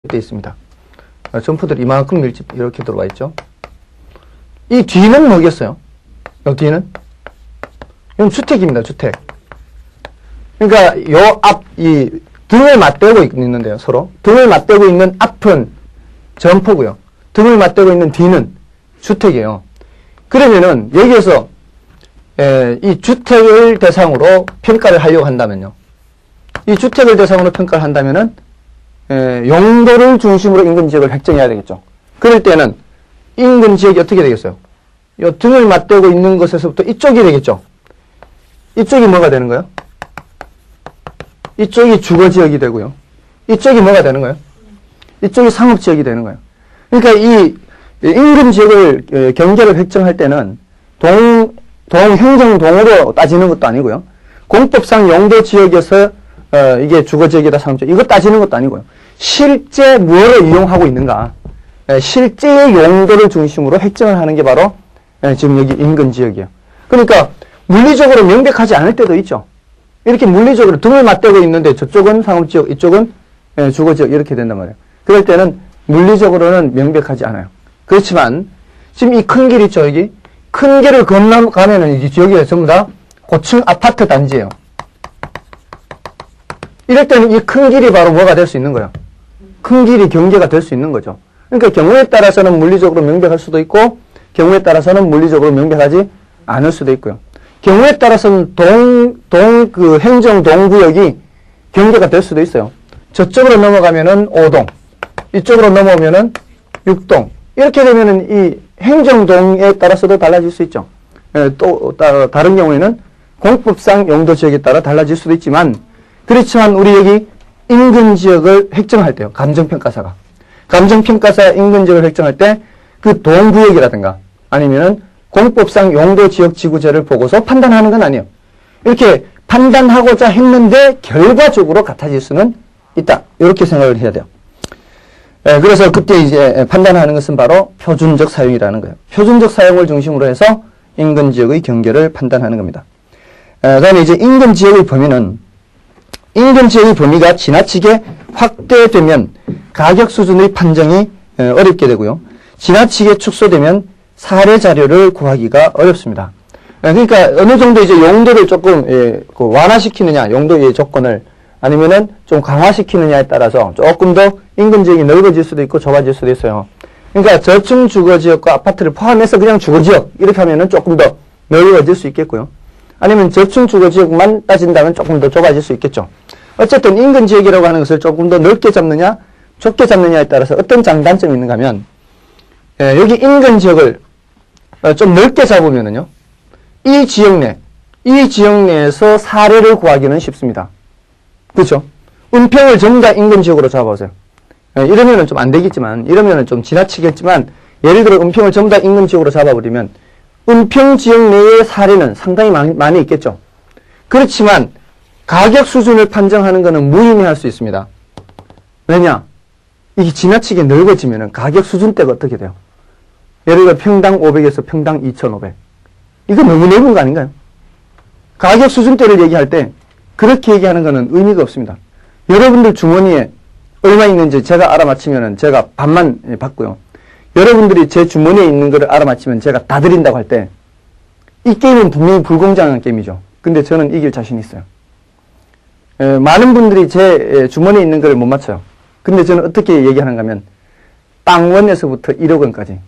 되어 있습니다. 점포들이 이만큼 밀집 이렇게 들어와 있죠. 이 뒤는 뭐겠어요? 이 뒤는? 이건 주택입니다. 주택. 그러니까 요 앞, 이 등을 맞대고 있는데요. 서로. 등을 맞대고 있는 앞은 점포고요. 등을 맞대고 있는 뒤는 주택이에요. 그러면은 여기에서 이 주택을 대상으로 평가를 하려고 한다면요. 이 주택을 대상으로 평가를 한다면은 용도를 중심으로 인근 지역을 획정해야 되겠죠. 그럴 때는 인근 지역이 어떻게 되겠어요? 이 등을 맞대고 있는 것에서부터 이쪽이 되겠죠. 이쪽이 뭐가 되는 거예요? 이쪽이 주거지역이 되고요. 이쪽이 뭐가 되는 거예요? 이쪽이 상업지역이 되는 거예요. 그러니까 이 인근 지역을 경계를 획정할 때는 행정동으로 따지는 것도 아니고요. 공법상 용도 지역에서 이게 주거지역이다 상업지역 이거 따지는 것도 아니고요. 실제 무엇을 이용하고 있는가, 실제의 용도를 중심으로 획정을 하는 게 바로 지금 여기 인근 지역이에요. 그러니까 물리적으로 명백하지 않을 때도 있죠. 이렇게 물리적으로 등을 맞대고 있는데 저쪽은 상업지역, 이쪽은 주거지역 이렇게 된단 말이에요. 그럴 때는 물리적으로는 명백하지 않아요. 그렇지만 지금 이 큰 길 있죠, 여기? 큰 길을 건너가면은 여기가 전부 다 고층 아파트 단지예요. 이럴 때는 이 큰 길이 바로 뭐가 될 수 있는 거예요? 큰 길이 경계가 될 수 있는 거죠. 그러니까 경우에 따라서는 물리적으로 명백할 수도 있고 경우에 따라서는 물리적으로 명백하지 않을 수도 있고요. 경우에 따라서는 그 행정 동구역이 경계가 될 수도 있어요. 저쪽으로 넘어가면은 5동, 이쪽으로 넘어오면은 6동. 이렇게 되면은 이 행정동에 따라서도 달라질 수 있죠. 또 다른 경우에는 공법상 용도 지역에 따라 달라질 수도 있지만, 그렇지만 우리 여기 인근 지역을 획정할 때요. 감정평가사가 인근 지역을 획정할 때 그 동구역이라든가 아니면은 공법상 용도 지역 지구제를 보고서 판단하는 건 아니에요. 이렇게 판단하고자 했는데 결과적으로 같아질 수는 있다. 이렇게 생각을 해야 돼요. 그래서 그때 이제 판단하는 것은 바로 표준적 사용이라는 거예요. 표준적 사용을 중심으로 해서 인근 지역의 경계를 판단하는 겁니다. 그다음에 이제 인근 지역의 범위는 인근 지역의 범위가 지나치게 확대되면 가격 수준의 판정이 어렵게 되고요. 지나치게 축소되면 사례 자료를 구하기가 어렵습니다. 그러니까 어느 정도 이제 용도를 조금 완화시키느냐, 용도의 조건을 아니면은 좀 강화시키느냐에 따라서 조금 더 인근 지역이 넓어질 수도 있고 좁아질 수도 있어요. 그러니까 저층 주거지역과 아파트를 포함해서 그냥 주거지역 이렇게 하면은 조금 더 넓어질 수 있겠고요. 아니면 저층 주거지역만 따진다면 조금 더 좁아질 수 있겠죠. 어쨌든 인근 지역이라고 하는 것을 조금 더 넓게 잡느냐, 좁게 잡느냐에 따라서 어떤 장단점이 있는가 하면, 여기 인근 지역을 좀 넓게 잡으면은요, 이 지역 내에서 사례를 구하기는 쉽습니다. 그렇죠? 은평을 전부 다 인근 지역으로 잡아보세요. 이러면은 좀 안 되겠지만, 이러면은 좀 지나치겠지만, 예를 들어 은평을 전부 다 인근 지역으로 잡아버리면, 은평 지역 내의 사례는 상당히 많이 있겠죠. 그렇지만, 가격 수준을 판정하는 것은 무의미할 수 있습니다. 왜냐? 이게 지나치게 넓어지면은 가격 수준대가 어떻게 돼요? 예를 들어 평당 500에서 평당 2,500. 이거 너무 넓은 거 아닌가요? 가격 수준대를 얘기할 때 그렇게 얘기하는 것은 의미가 없습니다. 여러분들 주머니에 얼마 있는지 제가 알아맞히면은 제가 반만 받고요. 여러분들이 제 주머니에 있는 거를 알아맞히면 제가 다 드린다고 할 때 이 게임은 분명히 불공정한 게임이죠. 근데 저는 이길 자신이 있어요. 많은 분들이 제 주머니에 있는 걸 못 맞춰요. 근데 저는 어떻게 얘기하는가 하면 빵원에서부터 1억 원까지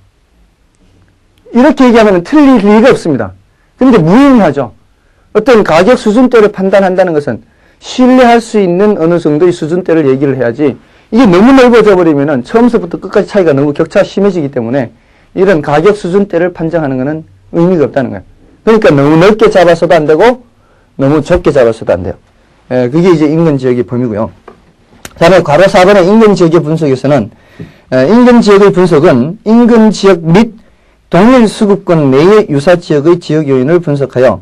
이렇게 얘기하면 틀릴 리가 없습니다. 근데 무의미하죠. 어떤 가격 수준대를 판단한다는 것은 신뢰할 수 있는 어느 정도의 수준대를 얘기를 해야지, 이게 너무 넓어져 버리면은 처음부터 끝까지 차이가 너무 격차가 심해지기 때문에 이런 가격 수준대를 판정하는 것은 의미가 없다는 거예요. 그러니까 너무 넓게 잡아서도 안 되고 너무 좁게 잡아서도 안 돼요. 그게 이제 인근 지역의 범위고요. 다음에 괄호 4번의 인근 지역의 분석에서는 인근 지역의 분석은 인근 지역 및 동일 수급권 내의 유사 지역의 지역 요인을 분석하여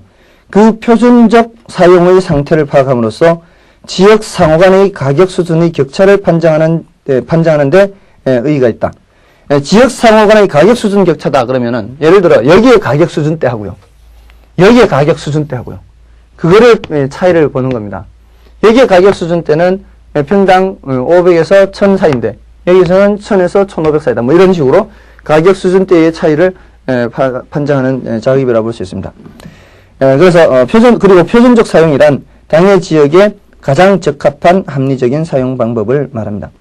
그 표준적 사용의 상태를 파악함으로써 지역 상호 간의 가격 수준의 격차를 판정하는 데 의의가 있다. 지역 상호 간의 가격 수준 격차다 그러면은 예를 들어 여기에 가격 수준대 하고요. 여기에 가격 수준대 하고요. 그거를 차이를 보는 겁니다. 여기에 가격 수준대는 평당 500에서 1000 사이인데 여기서는 1000에서 1500 사이다. 뭐 이런 식으로 가격 수준대의 차이를 판정하는 작업이라고 볼 수 있습니다. 그래서 그리고 표준적 사용이란 당해 지역에 가장 적합한 합리적인 사용 방법을 말합니다.